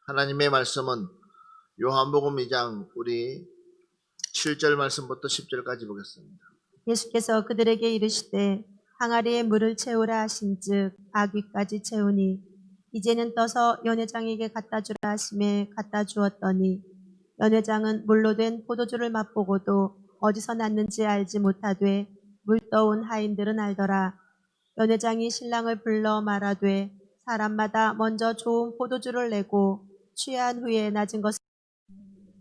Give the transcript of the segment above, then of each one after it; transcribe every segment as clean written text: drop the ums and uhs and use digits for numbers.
하나님의 말씀은 요한복음 2장 우리 7절 말씀부터 10절까지 보겠습니다. 예수께서 그들에게 이르시되 항아리에 물을 채우라 하신즉 아귀까지 채우니 이제는 떠서 연회장에게 갖다 주라 하심에 갖다 주었더니 연회장은 물로 된 포도주를 맛보고도 어디서 났는지 알지 못하되 물떠온 하인들은 알더라. 연회장이 신랑을 불러 말하되 사람마다 먼저 좋은 포도주를 내고 취한 후에 낮은 것을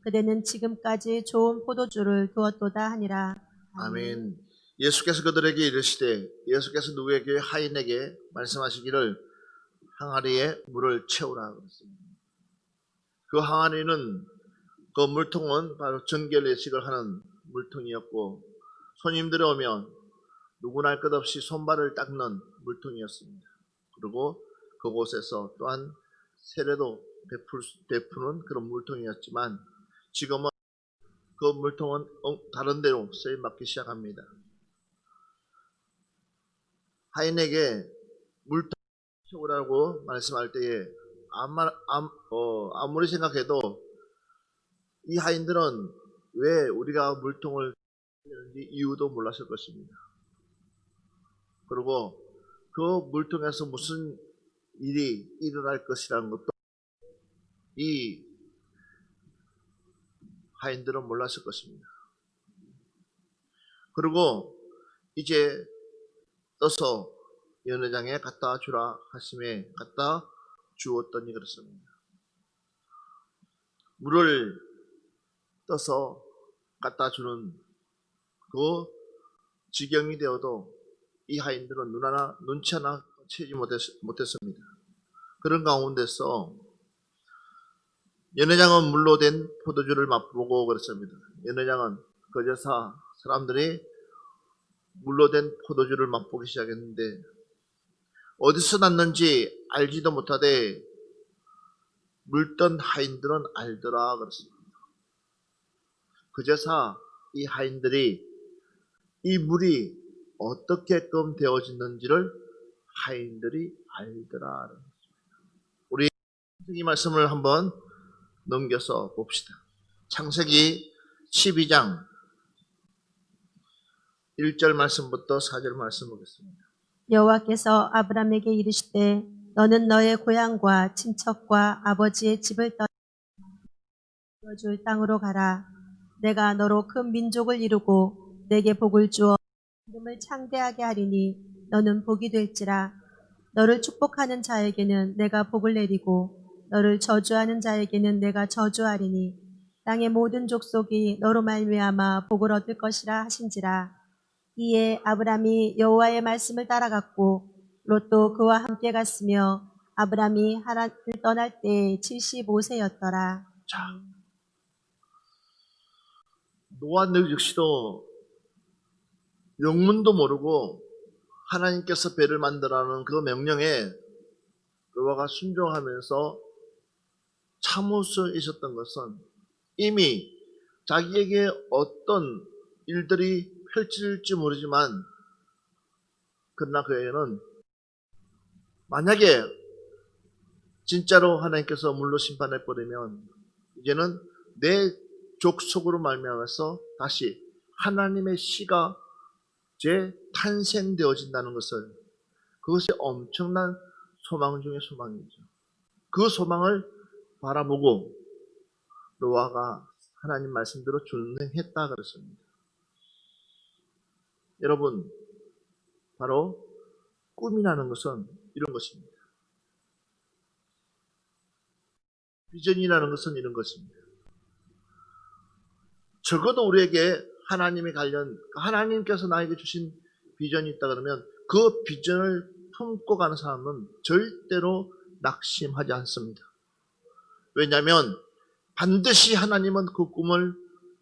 그대는 지금까지 좋은 포도주를 두었도다 하니라. 아멘. 예수께서 그들에게 이르시되, 예수께서 누구에게? 하인에게 말씀하시기를 항아리에 물을 채우라 그랬습니다. 그 항아리는, 그 물통은 바로 정결 예식을 하는 물통이었고, 손님들이 오면 누구나 할 것 없이 손발을 닦는 물통이었습니다. 그리고 그곳에서 또한 세례도 베푸는 그런 물통이었지만, 지금은 그 물통은 다른 데로 쓰임받기 시작합니다. 하인에게 물통 채우라고 말씀할 때에 아무리 생각해도 이 하인들은 왜 우리가 물통을 채우는지 이유도 몰랐을 것입니다. 그리고 그 물통에서 무슨 일이 일어날 것이라는 것도 이 하인들은 몰랐을 것입니다. 그리고 이제 떠서 연회장에 갖다 주라 하심에 갖다 주었더니 그렇습니다. 물을 떠서 갖다 주는 그 지경이 되어도 이 하인들은 눈치 하나 채지 못했습니다. 그런 가운데서 연회장은 물로 된 포도주를 맛보고 그랬습니다. 연회장은 거제사 사람들이 물로 된 포도주를 맛보기 시작했는데 어디서 났는지 알지도 못하되 물던 하인들은 알더라 그랬습니다. 그제서 이 하인들이 이 물이 어떻게끔 되어지는지를 하인들이 알더라. 우리 이 말씀을 한번 넘겨서 봅시다. 창세기 12장 1절 말씀부터 4절 말씀 보겠습니다. 여호와께서 아브람에게 이르시되 너는 너의 고향과 친척과 아버지의 집을 떠나 줄 땅으로 가라. 내가 너로 큰 민족을 이루고 내게 복을 주어 이름을 창대하게 하리니 너는 복이 될지라. 너를 축복하는 자에게는 내가 복을 내리고 너를 저주하는 자에게는 내가 저주하리니 땅의 모든 족속이 너로 말미암아 복을 얻을 것이라 하신지라. 이에 아브람이 여호와의 말씀을 따라갔고 롯도 그와 함께 갔으며 아브람이 하란을 떠날 때에 75세였더라. 자, 노아 역시도 영문도 모르고 하나님께서 배를 만들라는 그 명령에 노아가 순종하면서 참을 수 있었던 것은 이미 자기에게 어떤 일들이 펼쳐질지 모르지만 그러나 그에게는 만약에 진짜로 하나님께서 물로 심판해버리면 이제는 내 족속으로 말미암아서 다시 하나님의 씨가 재탄생되어진다는 것을, 그것이 엄청난 소망 중의 소망이죠. 그 소망을 바라보고 노아가 하나님 말씀대로 준행했다 그랬습니다. 여러분, 바로 꿈이라는 것은 이런 것입니다. 비전이라는 것은 이런 것입니다. 적어도 우리에게 하나님이 하나님께서 나에게 주신 비전이 있다 그러면 그 비전을 품고 가는 사람은 절대로 낙심하지 않습니다. 왜냐하면 반드시 하나님은 그 꿈을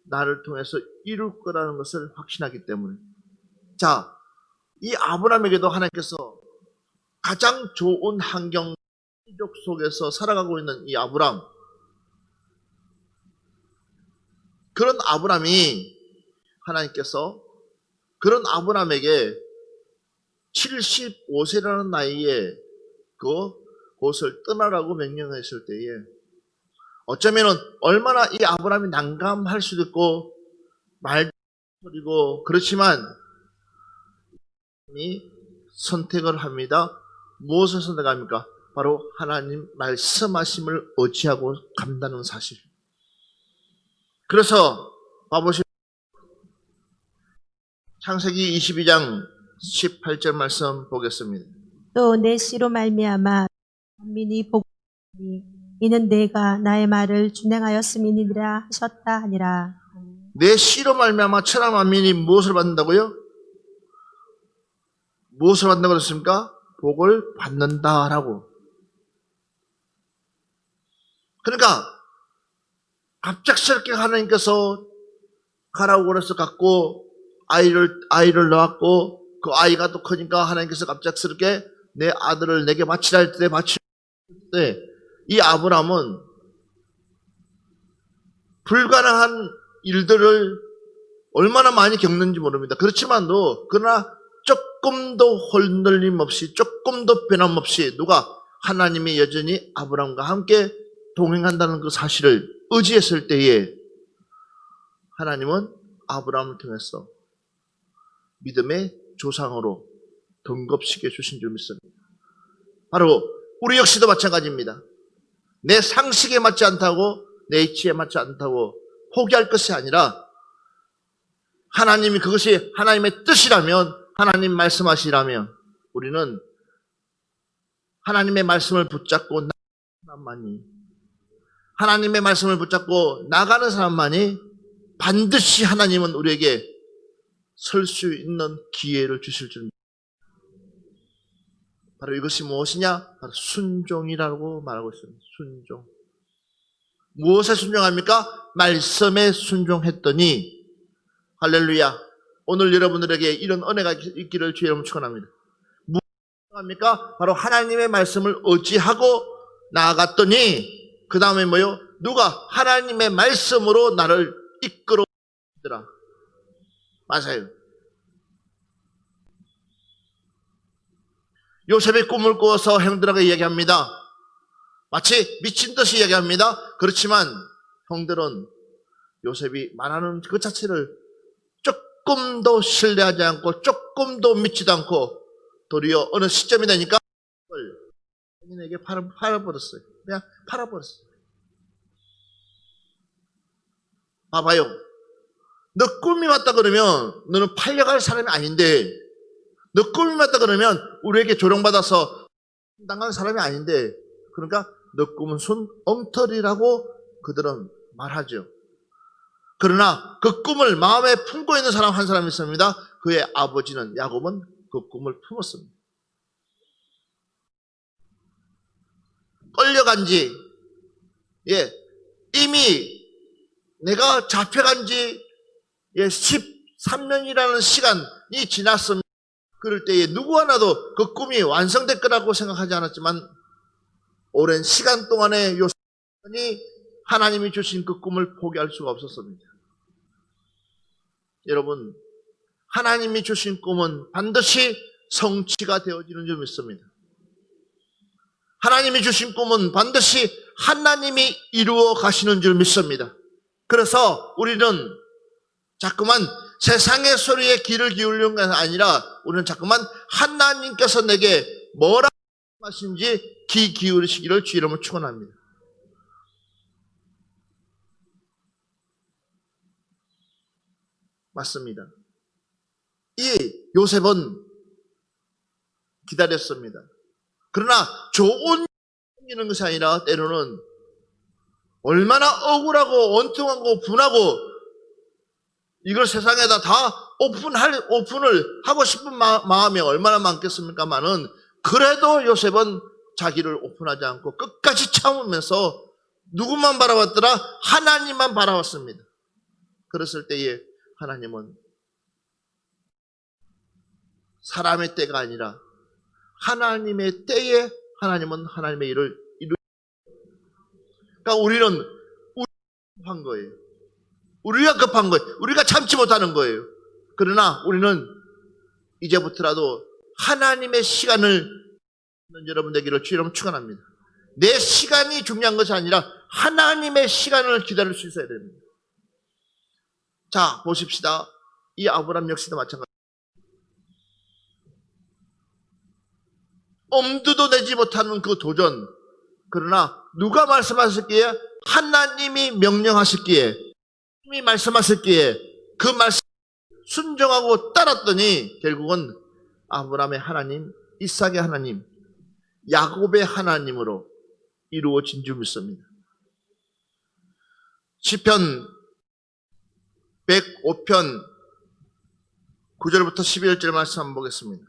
나를 통해서 이룰 거라는 것을 확신하기 때문에. 자, 이 아브람에게도 하나님께서 가장 좋은 환경 속에서 살아가고 있는 이 아브람, 그런 아브람이 하나님께서 그런 아브람에게 75세라는 나이에 그 곳을 떠나라고 명령했을 때에 어쩌면은 얼마나 이 아브라함이 난감할 수도 있고 말도 소리고 그렇지만 이 선택을 합니다. 무엇을 선택합니까? 바로 하나님 말씀하심을 의지하고 간다는 사실. 그래서 봐보시면 창세기 22장 18절 말씀 보겠습니다. 또 내 씨로 말미암아 만민이 복되니 이는 내가 나의 말을 준행하였음이니라 하셨다 하니라. 내 씨로 말미암아 천하 만민이 무엇을 받는다고요? 무엇을 받는다고 그랬습니까? 복을 받는다라고. 그러니까 갑작스럽게 하나님께서 가라고 그래서 갖고 아이를 낳았고 그 아이가 또 크니까 하나님께서 갑작스럽게 내 아들을 내게 바치라 할 때 바칠 때 이 아브라함은 불가능한 일들을 얼마나 많이 겪는지 모릅니다. 그렇지만도 그러나 조금도 흔들림 없이 조금도 변함 없이 누가 하나님이 여전히 아브라함과 함께 동행한다는 그 사실을 의지했을 때에 하나님은 아브라함을 통해서 믿음의 조상으로 등급시켜 주신 줄 믿습니다. 바로 우리 역시도 마찬가지입니다. 내 상식에 맞지 않다고 내 이치에 맞지 않다고 포기할 것이 아니라 하나님이 그것이 하나님의 뜻이라면 하나님 말씀하시라면 우리는 하나님의 말씀을 붙잡고 나가는 사람만이 하나님의 말씀을 붙잡고 나가는 사람만이 반드시 하나님은 우리에게 설 수 있는 기회를 주실 줄 믿습니다. 바로 이것이 무엇이냐? 바로 순종이라고 말하고 있습니다. 순종. 무엇에 순종합니까? 말씀에 순종했더니 할렐루야. 오늘 여러분들에게 이런 은혜가 있기를 주의 이름으로 축원합니다. 무엇에 순종합니까? 바로 하나님의 말씀을 의지하고 나아갔더니 그 다음에 뭐요? 누가 하나님의 말씀으로 나를 이끌어주더라. 맞아요. 요셉이 꿈을 꾸어서 형들에게 이야기합니다. 마치 미친 듯이 이야기합니다. 그렇지만 형들은 요셉이 말하는 그 자체를 조금도 신뢰하지 않고 조금도 믿지도 않고 도리어 어느 시점이 되니까 자기에게 팔아버렸어요. 그냥 팔아버렸어요. 봐봐요. 너 꿈이 맞다 그러면 너는 팔려갈 사람이 아닌데 너 꿈이 맞다 그러면 우리에게 조롱받아서 당하는 사람이 아닌데 그러니까 너 꿈은 손 엉터리라고 그들은 말하죠. 그러나 그 꿈을 마음에 품고 있는 사람 한 사람이 있습니다. 그의 아버지는 야곱은 그 꿈을 품었습니다. 끌려간 지 이미 내가 잡혀간 지 13년이라는 시간이 지났습니다. 그럴 때에 누구 하나도 그 꿈이 완성될 거라고 생각하지 않았지만 오랜 시간 동안에 요셉이 하나님이 주신 그 꿈을 포기할 수가 없었습니다. 여러분, 하나님이 주신 꿈은 반드시 성취가 되어지는 줄 믿습니다. 하나님이 주신 꿈은 반드시 하나님이 이루어 가시는 줄 믿습니다. 그래서 우리는 자꾸만 세상의 소리에 귀를 기울이는 것이 아니라 우리는 자꾸만 하나님께서 내게 뭐라고 하신지 귀 기울이시기를 주 이름으로 축원합니다. 맞습니다. 이 요셉은 기다렸습니다. 그러나 좋은 생기는 것이 아니라 때로는 얼마나 억울하고 원통하고 분하고 이걸 세상에다 다 오픈을 하고 싶은 마음이 얼마나 많겠습니까만은 그래도 요셉은 자기를 오픈하지 않고 끝까지 참으면서 누구만 바라봤더라? 하나님만 바라봤습니다. 그랬을 때에 하나님은 사람의 때가 아니라 하나님의 때에 하나님은 하나님의 일을 그러니까 우리는 급한 거예요. 우리가 급한 거예요. 우리가 참지 못하는 거예요. 그러나 우리는 이제부터라도 하나님의 시간을 여러분 되기를 주 이름 축원합니다. 내 시간이 중요한 것이 아니라 하나님의 시간을 기다릴 수 있어야 됩니다. 자, 보십시다. 이 아브라함 역시도 마찬가지. 엄두도 내지 못하는 그 도전. 그러나 누가 말씀하셨기에? 하나님이 명령하셨기에, 하나님이 말씀하셨기에 그 말씀 순종하고 따랐더니 결국은 아브라함의 하나님, 이삭의 하나님, 야곱의 하나님으로 이루어진 줄 믿습니다. 시편 105편 9절부터 11절 말씀 한번 보겠습니다.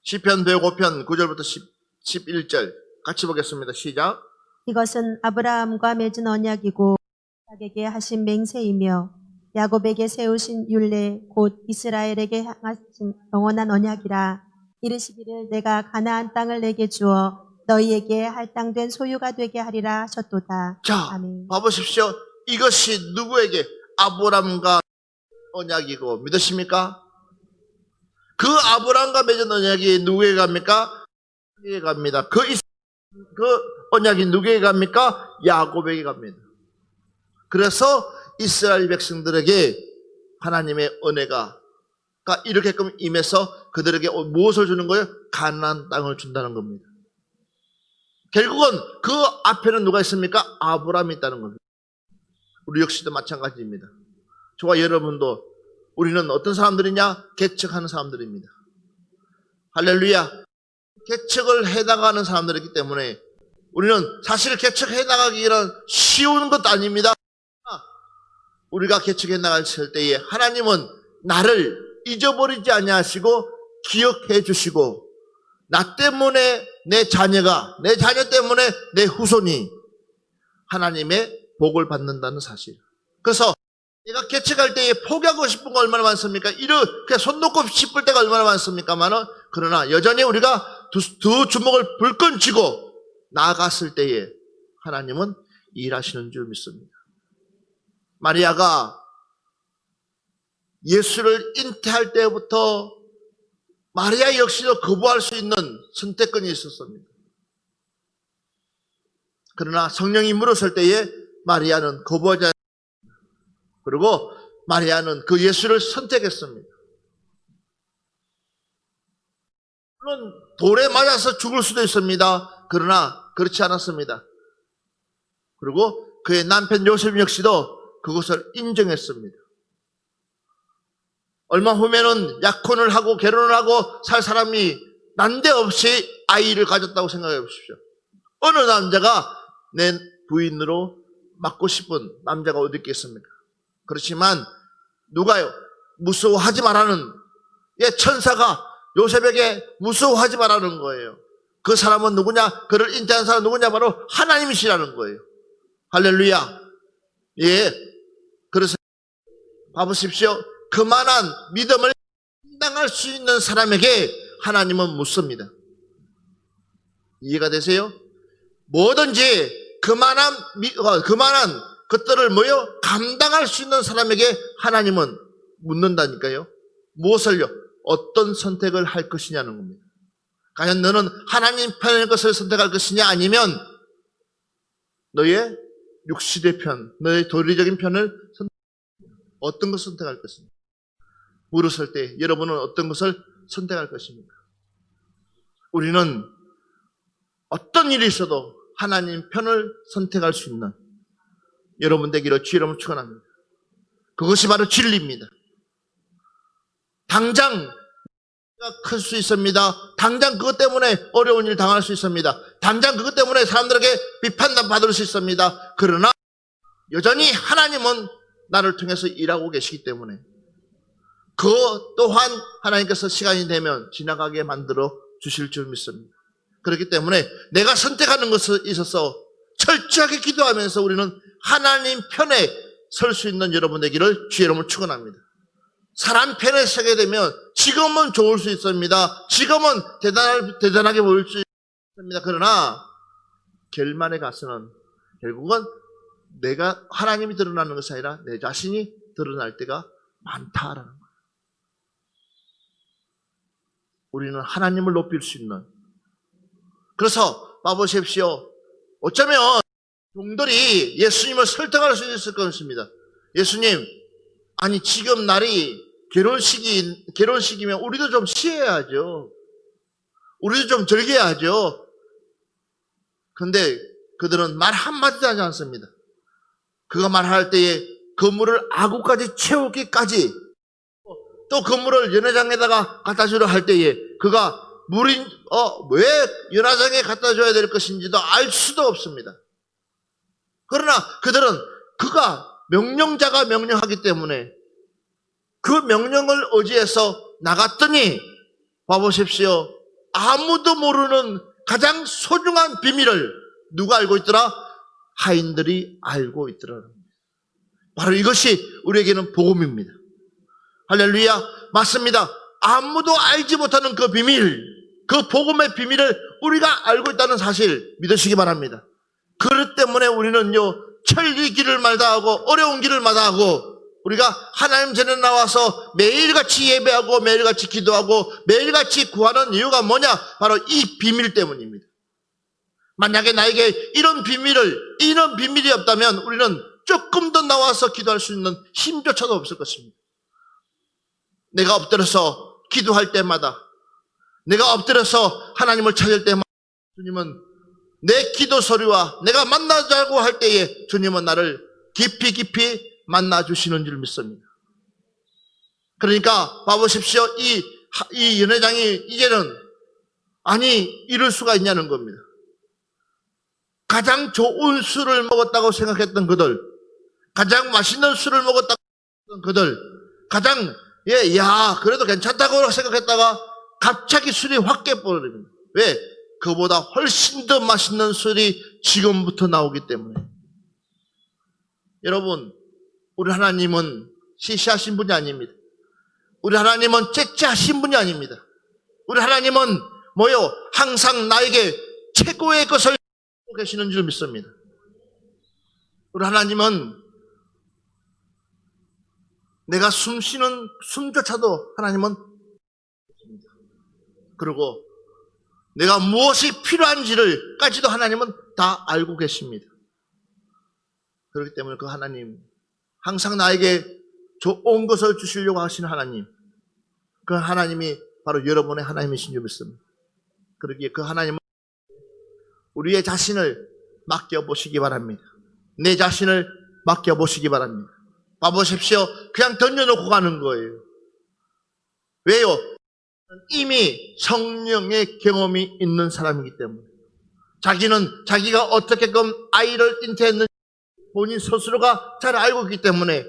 시편 105편 9절부터 11절 같이 보겠습니다. 시작. 이것은 아브라함과 맺은 언약이고 이삭에게 하신 맹세이며 야곱에게 세우신 율례 곧 이스라엘에게 향하신 영원한 언약이라. 이르시기를 내가 가나안 땅을 내게 주어 너희에게 할당된 소유가 되게 하리라 하셨도다. 자, 아멘. 봐보십시오. 이것이 누구에게? 아브라함과 언약이고 믿으십니까? 그 아브라함과 맺은 언약이 누구에게 갑니까? 누구에게 갑니다. 그 언약이 누구에게 갑니까? 야곱에게 갑니다. 그래서 이스라엘 백성들에게 하나님의 은혜가 이렇게끔 임해서 그들에게 무엇을 주는 거예요? 가나안 땅을 준다는 겁니다. 결국은 그 앞에는 누가 있습니까? 아브라함이 있다는 겁니다. 우리 역시도 마찬가지입니다. 저와 여러분도 우리는 어떤 사람들이냐? 개척하는 사람들입니다. 할렐루야. 개척을 해나가는 사람들이기 때문에 우리는 사실 개척해 나가기는 쉬운 것도 아닙니다. 우리가 개척해 나갈 때에 하나님은 나를 잊어버리지 아니하시고 기억해 주시고 나 때문에 내 자녀 때문에 내 후손이 하나님의 복을 받는다는 사실. 그래서 내가 개척할 때에 포기하고 싶은 거 얼마나 많습니까? 이렇게 손 놓고 싶을 때가 얼마나 많습니까만은 그러나 여전히 우리가 두 주먹을 불끈 쥐고 나아갔을 때에 하나님은 일하시는 줄 믿습니다. 마리아가 예수를 잉태할 때부터 마리아 역시도 거부할 수 있는 선택권이 있었습니다. 그러나 성령이 물었을 때에 마리아는 거부하지 않습니다. 그리고 마리아는 그 예수를 선택했습니다. 물론 돌에 맞아서 죽을 수도 있습니다. 그러나 그렇지 않았습니다. 그리고 그의 남편 요셉 역시도 그것을 인정했습니다. 얼마 후면은 약혼을 하고 결혼을 하고 살 사람이 난데없이 아이를 가졌다고 생각해 보십시오. 어느 남자가 내 부인으로 맡고 싶은 남자가 어디 있겠습니까? 그렇지만 누가요? 무서워하지 말라는 천사가 요셉에게 무서워하지 말라는 거예요. 그 사람은 누구냐? 그를 잉태한 사람은 누구냐? 바로 하나님이시라는 거예요. 할렐루야. 예. 그래서 봐보십시오. 그만한 믿음을 감당할 수 있는 사람에게 하나님은 묻습니다. 이해가 되세요? 뭐든지 그만한 것들을 감당할 수 있는 사람에게 하나님은 묻는다니까요. 무엇을요? 어떤 선택을 할 것이냐는 겁니다. 과연 너는 하나님 편의 것을 선택할 것이냐 아니면 너의 육신의 편, 너의 도리적인 편을 어떤 것을 선택할 것입니까? 물었을 때 여러분은 어떤 것을 선택할 것입니까? 우리는 어떤 일이 있어도 하나님 편을 선택할 수 있는 여러분 되기를 주의 이름으로 축원합니다. 그것이 바로 진리입니다. 당장 클 수 있습니다. 당장 그것 때문에 어려운 일 당할 수 있습니다. 당장 그것 때문에 사람들에게 비판받을 수 있습니다. 그러나 여전히 하나님은 나를 통해서 일하고 계시기 때문에 그 또한 하나님께서 시간이 되면 지나가게 만들어 주실 줄 믿습니다. 그렇기 때문에 내가 선택하는 것에 있어서 철저하게 기도하면서 우리는 하나님 편에 설 수 있는 여러분 되기를 주의 이름으로 축원합니다. 사람 편에 서게 되면 지금은 좋을 수 있습니다. 지금은 대단하게 보일 수 있습니다. 그러나 결말에 가서는 결국은 내가 하나님이 드러나는 것이 아니라 내 자신이 드러날 때가 많다라는 거예요. 우리는 하나님을 높일 수 있는. 그래서 봐보십시오. 어쩌면 종들이 예수님을 설득할 수 있을 것입니다. 예수님, 아니 지금 날이 결혼식이면 우리도 좀 쉬어야죠. 우리도 좀 즐겨야죠. 그런데 그들은 말 한마디도 하지 않습니다. 그가 말할 때에 그물을 아구까지 채우기까지, 또 그물을 연회장에다가 갖다 주려 할 때에 그가 왜 연회장에 갖다 줘야 될 것인지도 알 수도 없습니다. 그러나 그들은 그가 명령자가 명령하기 때문에 그 명령을 의지해서 나갔더니 봐보십시오. 아무도 모르는 가장 소중한 비밀을 누가 알고 있더라? 하인들이 알고 있더라. 바로 이것이 우리에게는 복음입니다. 할렐루야. 맞습니다. 아무도 알지 못하는 그 비밀, 그 복음의 비밀을 우리가 알고 있다는 사실 믿으시기 바랍니다. 그렇기 때문에 우리는요, 천리 길을 마다하고 어려운 길을 마다하고 우리가 하나님 전에 나와서 매일같이 예배하고 매일같이 기도하고 매일같이 구하는 이유가 뭐냐? 바로 이 비밀 때문입니다. 만약에 나에게 이런 비밀이 없다면 우리는 조금 더 나와서 기도할 수 있는 힘조차도 없을 것입니다. 내가 엎드려서 기도할 때마다, 내가 엎드려서 하나님을 찾을 때마다 주님은 내 기도 소리와 내가 만나자고 할 때에 주님은 나를 깊이 만나주시는 줄 믿습니다. 그러니까 봐보십시오. 이 연회장이 이제는 이럴 수가 있냐는 겁니다. 가장 좋은 술을 먹었다고 생각했던 그들, 가장 맛있는 술을 먹었다고 생각했던 그들, 가장 그래도 괜찮다고 생각했다가 갑자기 술이 확 깨버립니다. 왜? 그보다 훨씬 더 맛있는 술이 지금부터 나오기 때문에. 여러분, 우리 하나님은 시시하신 분이 아닙니다. 우리 하나님은 째째하신 분이 아닙니다. 우리 하나님은 항상 나에게 최고의 것을 하고 계시는 줄 믿습니다. 우리 하나님은 내가 숨쉬는 숨조차도 하나님은, 그리고 내가 무엇이 필요한지를까지도 하나님은 다 알고 계십니다. 그렇기 때문에 그 하나님, 항상 나에게 좋은 것을 주시려고 하시는 하나님, 그 하나님이 바로 여러분의 하나님이신 줄 믿습니다. 그러기에 그 하나님은 우리의 자신을 맡겨보시기 바랍니다. 내 자신을 맡겨보시기 바랍니다. 봐보십시오. 그냥 던져놓고 가는 거예요. 왜요? 이미 성령의 경험이 있는 사람이기 때문에. 자기가 어떻게끔 아이를 잉태했는지 본인 스스로가 잘 알고 있기 때문에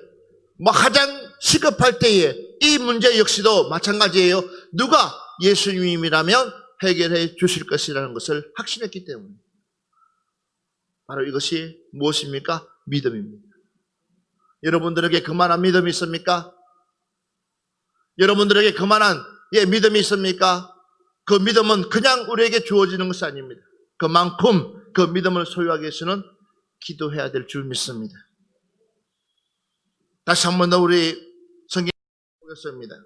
가장 시급할 때에 이 문제 역시도 마찬가지예요. 누가 예수님이라면 해결해 주실 것이라는 것을 확신했기 때문에. 바로 이것이 무엇입니까? 믿음입니다. 여러분들에게 그만한 믿음이 있습니까? 여러분들에게 그만한 믿음이 있습니까? 그 믿음은 그냥 우리에게 주어지는 것이 아닙니다. 그만큼 그 믿음을 소유하기 위해서는 기도해야 될 줄 믿습니다. 다시 한 번 더 우리 성경 보겠습니다.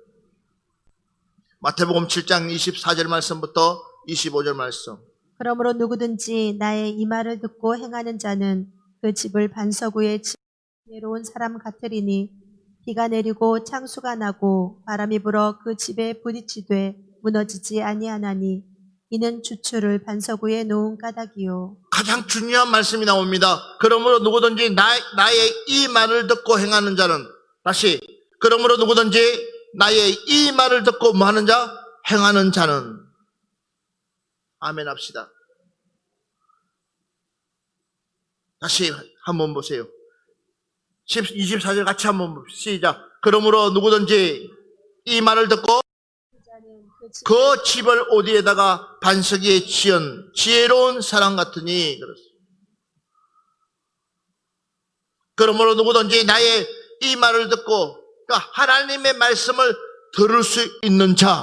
마태복음 7장 24절 말씀부터 25절 말씀. 그러므로 누구든지 나의 이 말을 듣고 행하는 자는 그 집을 반석 위에 지혜로운 사람 같으리니 비가 내리고 창수가 나고 바람이 불어 그 집에 부딪히되 무너지지 아니하나니 이는 주추를 반석 위에 놓은 까닭이요. 가장 중요한 말씀이 나옵니다. 그러므로 누구든지 나의 이 말을 듣고 행하는 자는, 다시, 그러므로 누구든지 나의 이 말을 듣고 뭐 하는 자? 행하는 자는. 아멘 합시다. 다시 한번 보세요. 24절 같이 한번 봅시다. 시작. 그러므로 누구든지 이 말을 듣고 그 집을 어디에다가 반석 위에 지은 지혜로운 사람 같으니 그렇습니다. 그러므로 누구든지 나의 이 말을 듣고, 그러니까 하나님의 말씀을 들을 수 있는 자,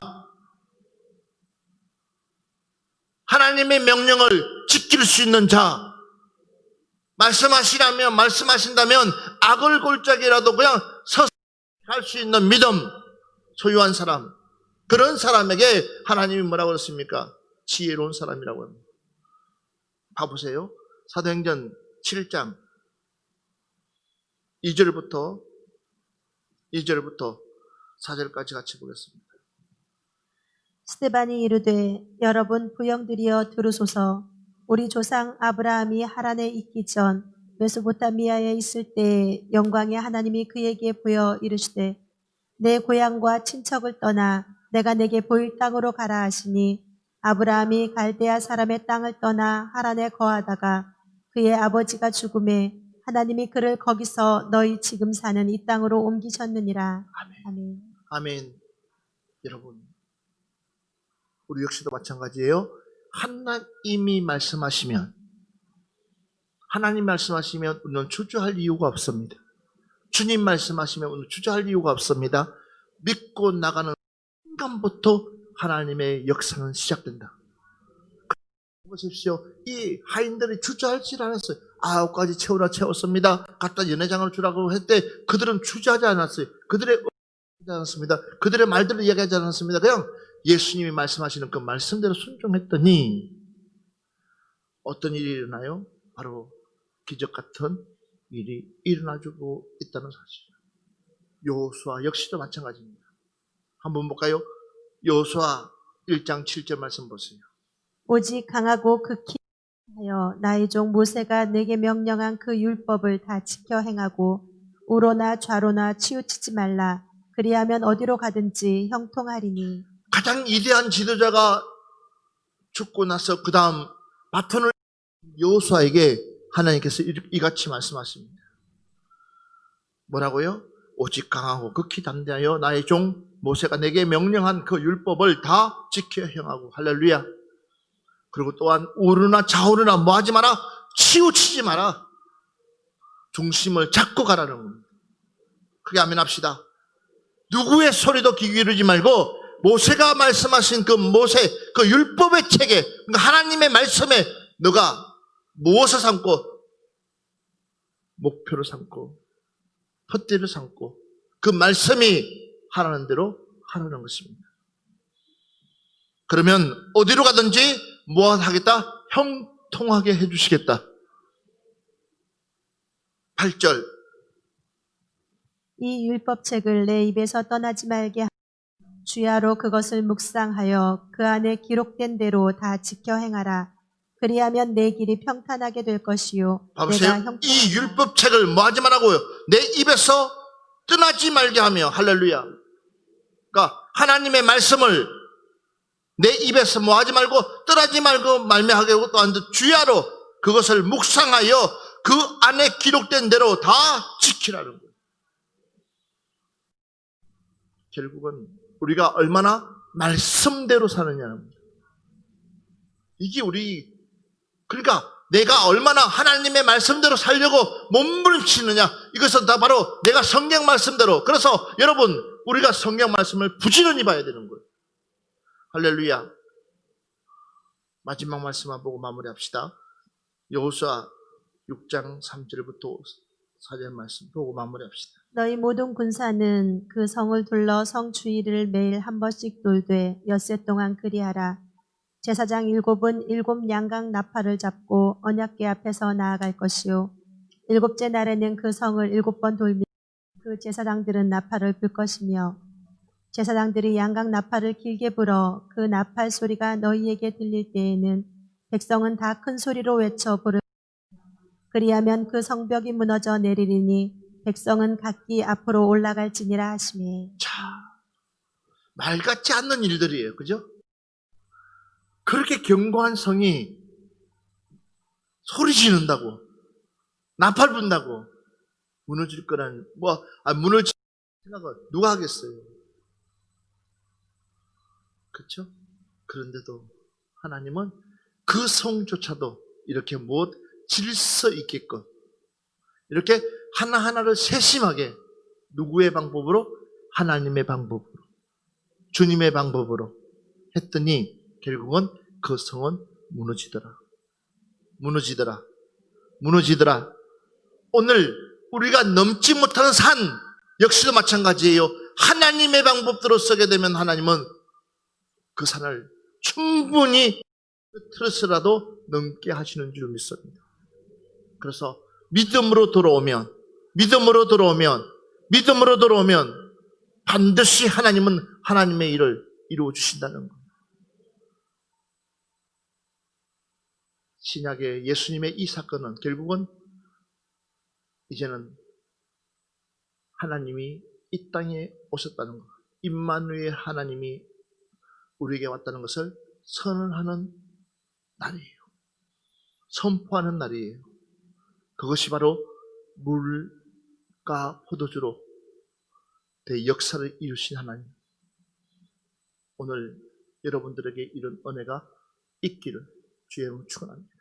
하나님의 명령을 지킬 수 있는 자, 말씀하신다면 악을 골짜기라도 그냥 서서 할 수 있는 믿음 소유한 사람, 그런 사람에게 하나님이 뭐라고 그랬습니까? 지혜로운 사람이라고 합니다. 봐보세요. 사도행전 7장 2절부터 4절까지 같이 보겠습니다. 스데반이 이르되 여러분 부영들이여 들으소서. 우리 조상 아브라함이 하란에 있기 전 메소포타미아에 있을 때에 영광의 하나님이 그에게 보여 이르시되 내 고향과 친척을 떠나 내가 내게 보일 땅으로 가라 하시니 아브라함이 갈대아 사람의 땅을 떠나 하란에 거하다가 그의 아버지가 죽음에 하나님이 그를 거기서 너희 지금 사는 이 땅으로 옮기셨느니라. 아멘. 아멘. 여러분, 우리 역시도 마찬가지예요. 하나님이 말씀하시면 우리는 주저할 이유가 없습니다. 주님 말씀하시면 우리는 주저할 이유가 없습니다. 믿고 나가는 순간부터 하나님의 역사는 시작된다. 보십시오. 이 하인들이 주저하지 않았어요. 9가지 채웠습니다. 갖다 연회장을 주라고 했을 때 그들은 주저하지 않았어요. 그들의 않았습니다. 그들의 말들을 이야기하지 않았습니다. 그냥 예수님이 말씀하시는 그 말씀대로 순종했더니 어떤 일이 일어나요? 바로 기적 같은 일이 일어나주고 있다는 사실이에요. 여호수아 역시도 마찬가지입니다. 한번 볼까요? 여호수아 1장 7절 말씀 보세요. 오직 강하고 극히 하여 나의 종 모세가 내게 명령한 그 율법을 다 지켜 행하고 우로나 좌로나 치우치지 말라. 그리하면 어디로 가든지 형통하리니. 가장 위대한 지도자가 죽고 나서 그 다음 바톤을 여호수아에게 하나님께서 이같이 말씀하십니다. 뭐라고요? 오직 강하고 극히 담대하여 나의 종 모세가 내게 명령한 그 율법을 다 지켜 행하고. 할렐루야. 그리고 또한 우르나 좌우르나 뭐 하지 마라? 치우치지 마라. 중심을 잡고 가라는 겁니다. 크게 아멘 합시다. 누구의 소리도 귀 기울이지 말고 모세가 말씀하신 그 그 율법의 책에, 그러니까 하나님의 말씀에 너가 무엇을 삼고 목표를 삼고 푯대를 삼고 그 말씀이 하라는 대로 하라는 것입니다. 그러면 어디로 가든지 무엇 하겠다? 형통하게 해주시겠다. 8절. 이 율법책을 내 입에서 떠나지 말게 하고 주야로 그것을 묵상하여 그 안에 기록된 대로 다 지켜 행하라. 그리하면 내 길이 평탄하게 될 것이요. 봐보세요. 이 율법책을 뭐 하지 말라고요? 내 입에서 떠나지 말게 하며. 할렐루야. 그러니까 하나님의 말씀을 내 입에서 뭐 하지 말고 떠나지 말고 말미하게 하고 또한 주야로 그것을 묵상하여 그 안에 기록된 대로 다 지키라는 거예요. 결국은 우리가 얼마나 말씀대로 사느냐는 거예요. 이게 그러니까 내가 얼마나 하나님의 말씀대로 살려고 몸부림치느냐, 이것은 다 바로 내가 성경 말씀대로. 그래서 여러분, 우리가 성경 말씀을 부지런히 봐야 되는 거예요. 할렐루야. 마지막 말씀만 보고 마무리합시다. 여호수아 6장 3절부터 4절 말씀 보고 마무리합시다. 너희 모든 군사는 그 성을 둘러 성 주위를 매일 한 번씩 돌되 엿새 동안 그리하라. 제사장 7은 7 양각 나팔을 잡고 언약궤 앞에서 나아갈 것이요. 7째 날에는 그 성을 7번 돌며 그 제사장들은 나팔을 불 것이며 제사장들이 양각 나팔을 길게 불어 그 나팔 소리가 너희에게 들릴 때에는 백성은 다 큰 소리로 외쳐 부르. 그리하면 그 성벽이 무너져 내리리니 백성은 각기 앞으로 올라갈지니라 하시매. 자, 말 같지 않는 일들이에요. 그죠? 그렇게 견고한 성이 소리 지른다고, 나팔 분다고 무너질 거란, 무너질 생각을 누가 하겠어요? 그렇죠? 그런데도 하나님은 그 성조차도 이렇게 질서 있게끔 이렇게 하나하나를 세심하게, 누구의 방법으로? 하나님의 방법으로, 주님의 방법으로 했더니 결국은 그 성은 무너지더라. 오늘 우리가 넘지 못하는 산 역시도 마찬가지예요. 하나님의 방법대로 서게 되면 하나님은 그 산을 충분히 트러스라도 넘게 하시는 줄 믿습니다. 그래서 믿음으로 돌아오면 반드시 하나님은 하나님의 일을 이루어 주신다는 겁니다. 신약의 예수님의 이 사건은 결국은 이제는 하나님이 이 땅에 오셨다는 것, 임마누엘 하나님이 우리에게 왔다는 것을 선언하는 날이에요. 선포하는 날이에요. 그것이 바로 물과 포도주로 역사를 이루신 하나님. 오늘 여러분들에게 이런 은혜가 있기를 주의 이름으로 축원합니다.